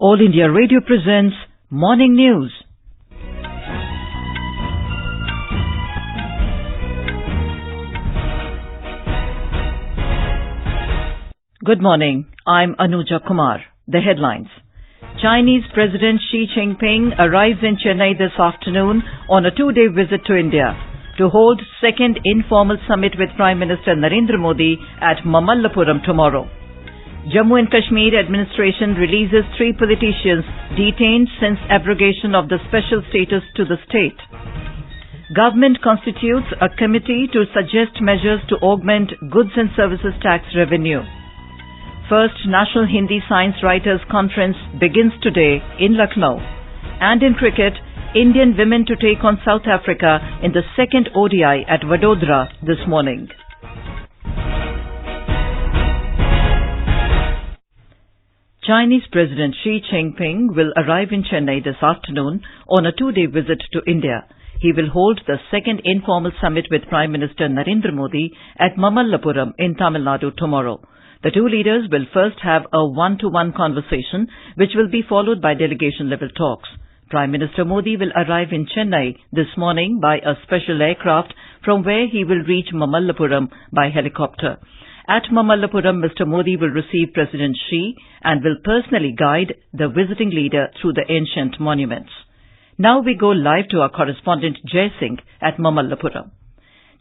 All India Radio presents Morning News. Good morning. I'm Anuja Kumar. The headlines. Chinese President Xi Jinping arrives in Chennai this afternoon on a two-day visit to India to hold Second Informal Summit with Prime Minister Narendra Modi at Mamallapuram tomorrow. Jammu and Kashmir administration releases 3 politicians detained since abrogation of the special status to the state. Government constitutes a committee to suggest measures to augment goods and services tax revenue. First National Hindi Science Writers Conference begins today in Lucknow. And in cricket, Indian women to take on South Africa in the second ODI at Vadodara this morning. Chinese President Xi Jinping will arrive in Chennai this afternoon on a two-day visit to India. He will hold the Second Informal Summit with Prime Minister Narendra Modi at Mamallapuram in Tamil Nadu tomorrow. The two leaders will first have a one-to-one conversation, which will be followed by delegation-level talks. Prime Minister Modi will arrive in Chennai this morning by a special aircraft from where he will reach Mamallapuram by helicopter. At Mamallapuram, Mr. Modi will receive President Xi and will personally guide the visiting leader through the ancient monuments. Now we go live to our correspondent Jai Singh at Mamallapuram.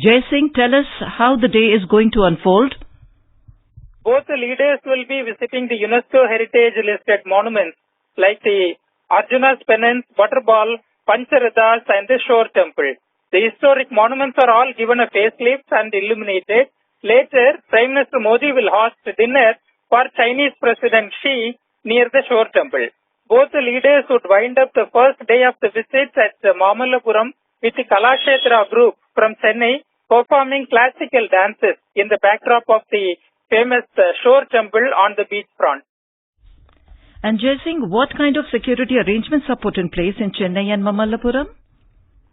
Jai Singh, tell us how the day is going to unfold. Both the leaders will be visiting the UNESCO heritage listed monuments like the Arjuna's Penance, Butterball, Pancharathas and the Shore Temple. The historic monuments are all given a facelift and illuminated. Later, Prime Minister Modi will host dinner for Chinese President Xi near the Shore Temple. Both the leaders would wind up the first day of the visit at Mamallapuram with the Kalakshetra group from Chennai performing classical dances in the backdrop of the famous Shore Temple on the beach front. And Jai Singh, what kind of security arrangements are put in place in Chennai and Mamallapuram?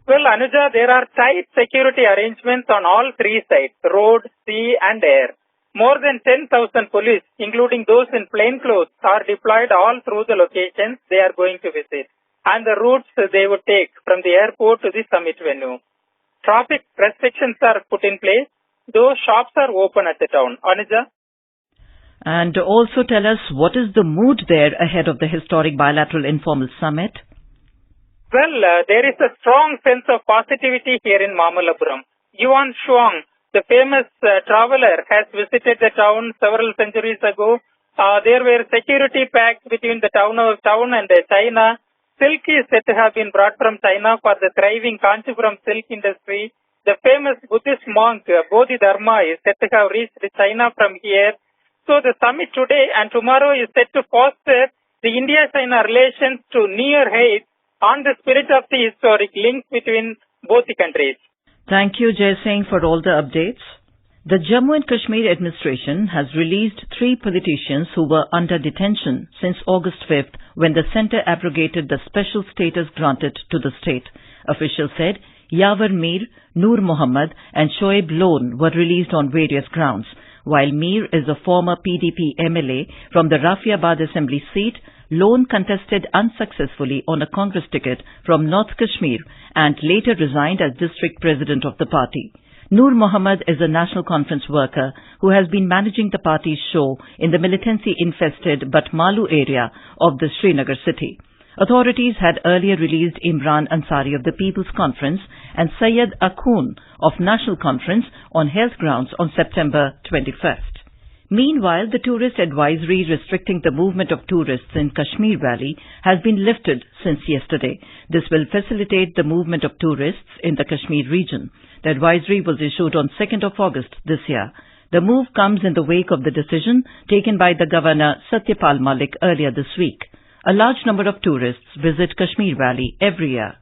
Well, Anuja, there are tight security arrangements on all three sides, road, sea and air. More than 10,000 police, including those in plainclothes, are deployed all through the locations they are going to visit and the routes they would take from the airport to the summit venue. Traffic restrictions are put in place, though shops are open at the town. Anuja? And also tell us, what is the mood there ahead of the historic bilateral informal summit? Well, there is a strong sense of positivity here in Mamallapuram. Yuan Shuang, the famous traveler, has visited the town several centuries ago. There were security pacts between the town and China. Silk is said to have been brought from China for the thriving Kanchipuram silk industry. The famous Buddhist monk Bodhidharma is said to have reached China from here. So the summit today and tomorrow is set to foster the India-China relations to near heights on the spirit of the historic links between both the countries. Thank you, Jai Singh, for all the updates. The Jammu and Kashmir administration has released 3 politicians who were under detention since August 5th when the centre abrogated the special status granted to the state. Officials said Yawar Mir, Noor Mohammed and Shoaib Lone were released on various grounds. While Mir is a former PDP MLA from the Rafiabad Assembly seat, Lone contested unsuccessfully on a Congress ticket from North Kashmir and later resigned as district president of the party. Noor Mohammed is a National Conference worker who has been managing the party's show in the militancy-infested Batmalu area of the Srinagar city. Authorities had earlier released Imran Ansari of the People's Conference and Syed Akhun of National Conference on health grounds on September 21st. Meanwhile, the tourist advisory restricting the movement of tourists in Kashmir Valley has been lifted since yesterday. This will facilitate the movement of tourists in the Kashmir region. The advisory was issued on 2nd of August this year. The move comes in the wake of the decision taken by the Governor Satyapal Malik earlier this week. A large number of tourists visit Kashmir Valley every year.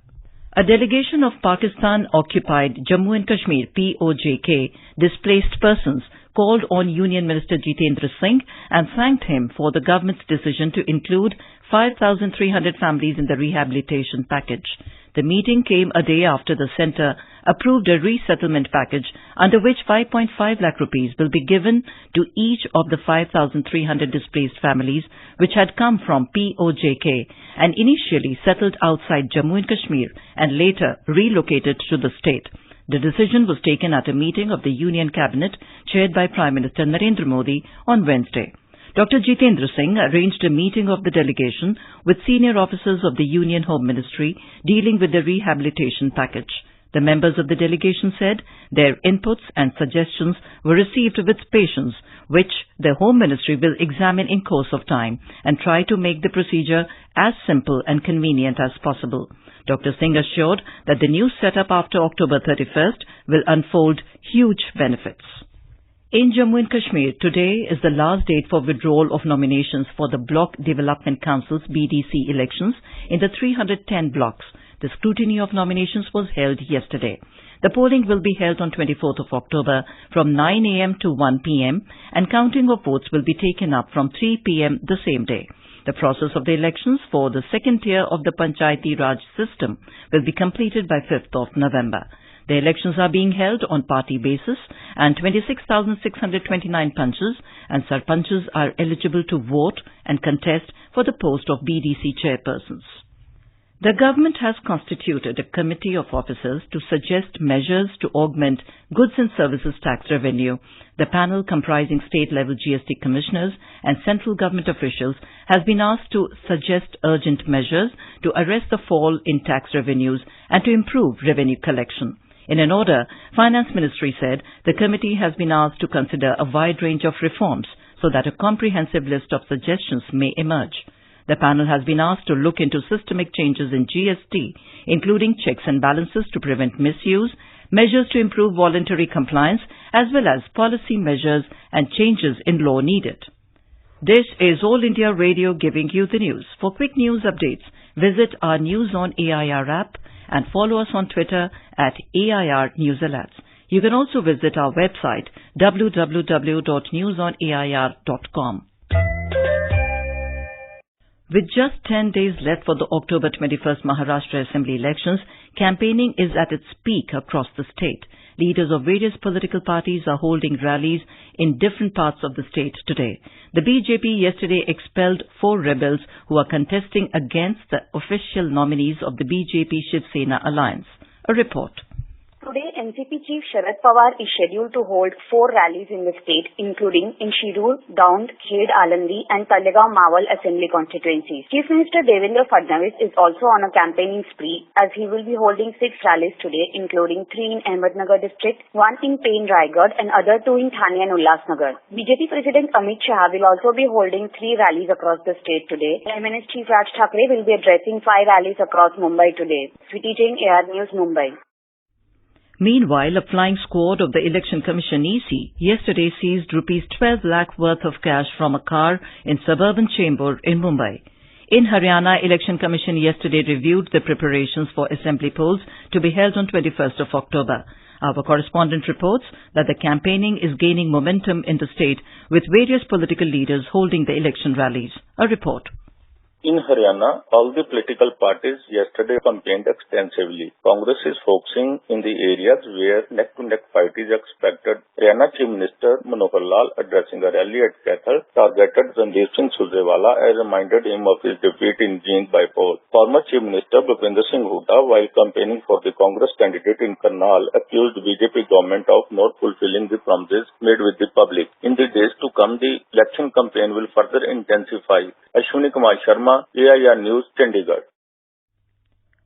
A delegation of Pakistan-occupied Jammu and Kashmir (POJK) displaced persons called on Union Minister Jitendra Singh and thanked him for the government's decision to include 5,300 families in the rehabilitation package. The meeting came a day after the centre approved a resettlement package under which 5.5 lakh rupees will be given to each of the 5,300 displaced families which had come from POJK and initially settled outside Jammu and Kashmir and later relocated to the state. The decision was taken at a meeting of the Union Cabinet chaired by Prime Minister Narendra Modi on Wednesday. Dr. Jitendra Singh arranged a meeting of the delegation with senior officers of the Union Home Ministry dealing with the rehabilitation package. The members of the delegation said their inputs and suggestions were received with patience, which the Home Ministry will examine in course of time and try to make the procedure as simple and convenient as possible. Dr. Singh assured that the new setup after October 31st will unfold huge benefits. In Jammu and Kashmir, today is the last date for withdrawal of nominations for the Block Development Council's BDC elections in the 310 blocks. The scrutiny of nominations was held yesterday. The polling will be held on 24th of October from 9 a.m. to 1 p.m. and counting of votes will be taken up from 3 p.m. the same day. The process of the elections for the second tier of the Panchayati Raj system will be completed by 5th of November. The elections are being held on party basis and 26,629 panchs and sarpanchs are eligible to vote and contest for the post of BDC chairpersons. The government has constituted a committee of officers to suggest measures to augment goods and services tax revenue. The panel, comprising state-level GST commissioners and central government officials, has been asked to suggest urgent measures to arrest the fall in tax revenues and to improve revenue collection. In an order, Finance Ministry said the committee has been asked to consider a wide range of reforms so that a comprehensive list of suggestions may emerge. The panel has been asked to look into systemic changes in GST, including checks and balances to prevent misuse, measures to improve voluntary compliance, as well as policy measures and changes in law needed. This is All India Radio giving you the news. For quick news updates, visit our News on AIR app and follow us on Twitter at AIR News Alerts. You can also visit our website www.newsonair.com. With just 10 days left for the October 21st Maharashtra Assembly elections, campaigning is at its peak across the state. Leaders of various political parties are holding rallies in different parts of the state today. The BJP yesterday expelled 4 rebels who are contesting against the official nominees of the BJP-Shiv Sena alliance. A report. Today, NCP Chief Sharad Pawar is scheduled to hold 4 rallies in the state, including in Shirur, Daund, Khed Alandi and Talegaon Mawal Assembly constituencies. Chief Minister Devendra Fadnavis is also on a campaigning spree as he will be holding 6 rallies today, including 3 in Ahmednagar district, 1 in Pen Raigad and other 2 in Thane and Ulhasnagar. BJP President Amit Shah will also be holding 3 rallies across the state today. Prime Minister Chief Raj Thackeray will be addressing 5 rallies across Mumbai today. Sweetie Jain, AR News, Mumbai. Meanwhile, a flying squad of the Election Commission EC yesterday seized rupees 12 lakh worth of cash from a car in suburban Chembur in Mumbai. In Haryana, Election Commission yesterday reviewed the preparations for assembly polls to be held on 21st of October. Our correspondent reports that the campaigning is gaining momentum in the state with various political leaders holding the election rallies. A report. In Haryana, all the political parties yesterday campaigned extensively. Congress is focusing in the areas where neck-to-neck fight is expected. Haryana Chief Minister Manohar Lal, addressing a rally at Kaithal, targeted Randeep Singh Surjewala and reminded him of his defeat in Jind by poll. Former Chief Minister Bhupinder Singh Hooda, while campaigning for the Congress candidate in Karnal, accused BJP government of not fulfilling the promises made with the public. In the days to come, the election campaign will further intensify. Ashwini Kumar Sharma, AIR News, Chandigarh.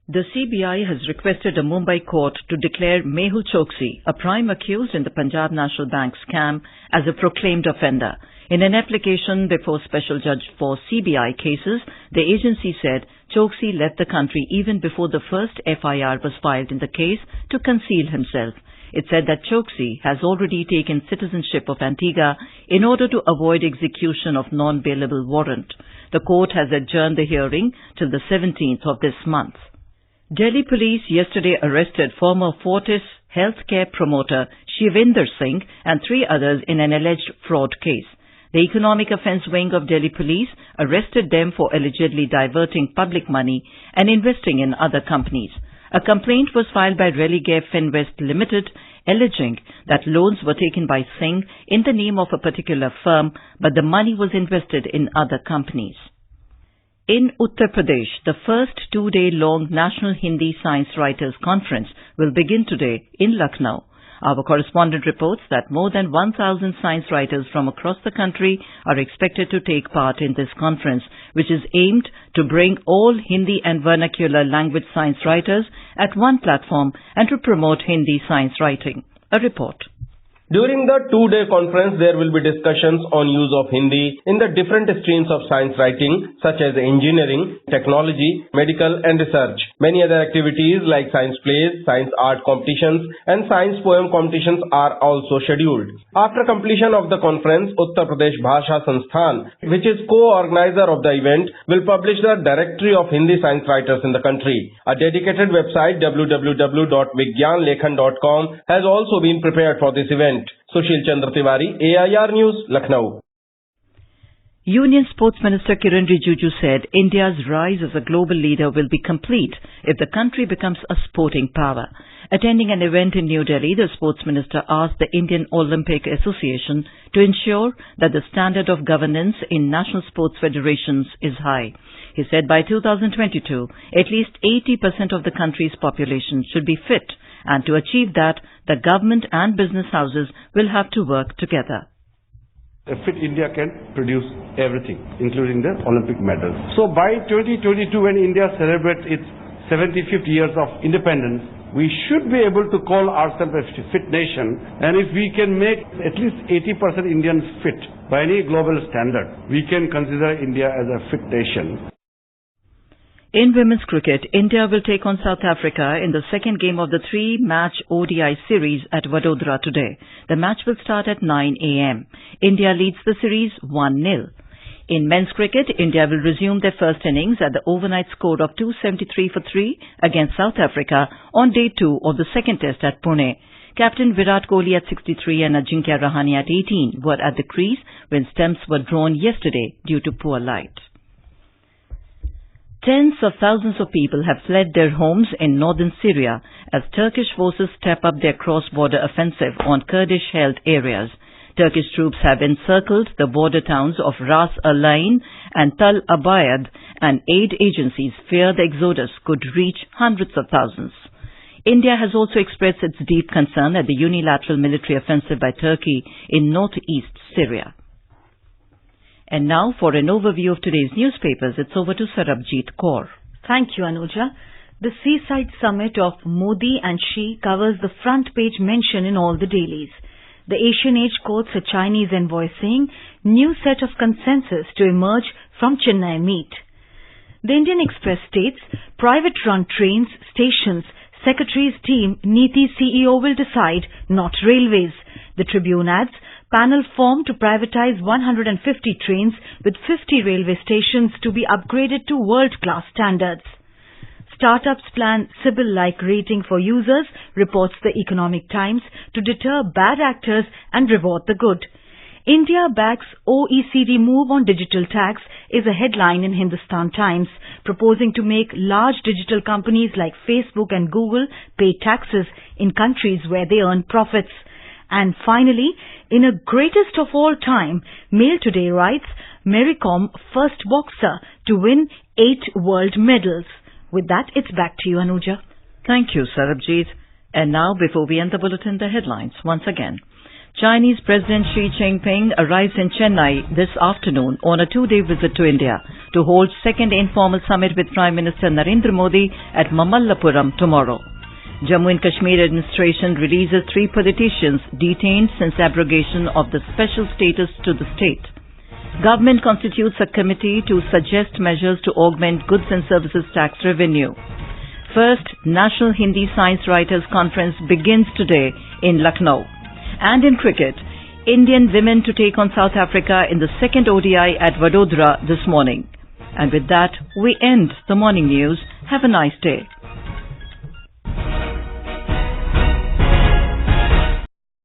The CBI has requested a Mumbai court to declare Mehul Choksi, a prime accused in the Punjab National Bank scam, as a proclaimed offender. In an application before Special Judge for CBI cases, the agency said Choksi left the country even before the first FIR was filed in the case to conceal himself. It said that Choksi has already taken citizenship of Antigua in order to avoid execution of non-bailable warrant. The court has adjourned the hearing till the 17th of this month. Delhi police yesterday arrested former Fortis healthcare promoter Shivinder Singh and 3 others in an alleged fraud case. The Economic Offence Wing of Delhi Police arrested them for allegedly diverting public money and investing in other companies. A complaint was filed by Religare Finvest Limited alleging that loans were taken by Singh in the name of a particular firm, but the money was invested in other companies. In Uttar Pradesh, the first two-day-long National Hindi Science Writers Conference will begin today in Lucknow. Our correspondent reports that more than 1,000 science writers from across the country are expected to take part in this conference, which is aimed to bring all Hindi and vernacular language science writers at one platform and to promote Hindi science writing. A report. During the two-day conference, there will be discussions on use of Hindi in the different streams of science writing, such as engineering, technology, medical and research. Many other activities like science plays, science art competitions and science poem competitions are also scheduled. After completion of the conference, Uttar Pradesh Bhasha Sansthan, which is co-organizer of the event, will publish the directory of Hindi science writers in the country. A dedicated website www.vigyanlekhan.com has also been prepared for this event. Sushil Chandra Tiwari, AIR News, Lucknow. Union Sports Minister Kiran Rijiju said India's rise as a global leader will be complete if the country becomes a sporting power. Attending an event in New Delhi, the sports minister asked the Indian Olympic Association to ensure that the standard of governance in national sports federations is high. He said by 2022, at least 80% of the country's population should be fit, and to achieve that, the government and business houses will have to work together. A fit India can produce everything, including the Olympic medals. So by 2022, when India celebrates its 75th years of independence, we should be able to call ourselves a fit nation, and if we can make at least 80% Indians fit by any global standard, we can consider India as a fit nation. In women's cricket, India will take on South Africa in the second game of the three-match ODI series at Vadodara today. The match will start at 9 a.m. India leads the series 1-0. In men's cricket, India will resume their first innings at the overnight score of 273 for 3 against South Africa on day 2 of the second test at Pune. Captain Virat Kohli at 63 and Ajinkya Rahane at 18 were at the crease when stumps were drawn yesterday due to poor light. Tens of thousands of people have fled their homes in northern Syria as Turkish forces step up their cross-border offensive on Kurdish-held areas. Turkish troops have encircled the border towns of Ras al-Ain and Tal Abayad, and aid agencies fear the exodus could reach hundreds of thousands. India has also expressed its deep concern at the unilateral military offensive by Turkey in northeast Syria. And now for an overview of today's newspapers, it's over to Sarabjit Kaur. Thank you, Anuja. The Seaside Summit of Modi and Xi covers the front page mention in all the dailies. The Asian Age quotes a Chinese envoy saying, new set of consensus to emerge from Chennai meet. The Indian Express states, private-run trains, stations, Secretary's team, Niti CEO will decide, not railways. The Tribune adds, panel formed to privatize 150 trains with 50 railway stations to be upgraded to world-class standards. Startups plan Sybil-like rating for users, reports the Economic Times, to deter bad actors and reward the good. India backs OECD move on digital tax is a headline in Hindustan Times, proposing to make large digital companies like Facebook and Google pay taxes in countries where they earn profits. And finally, in a greatest of all time, Mail Today writes, Mary Kom, first boxer to win 8 world medals. With that, it's back to you, Anuja. Thank you, Sarabjit. And now, before we end the bulletin, the headlines once again. Chinese President Xi Jinping arrives in Chennai this afternoon on a 2-day visit to India to hold Second Informal Summit with Prime Minister Narendra Modi at Mamallapuram tomorrow. Jammu and Kashmir administration releases 3 politicians detained since abrogation of the special status to the state. Government constitutes a committee to suggest measures to augment goods and services tax revenue. First National Hindi Science Writers Conference begins today in Lucknow. And in cricket, Indian women to take on South Africa in the second ODI at Vadodara this morning. And with that, we end the morning news. Have a nice day.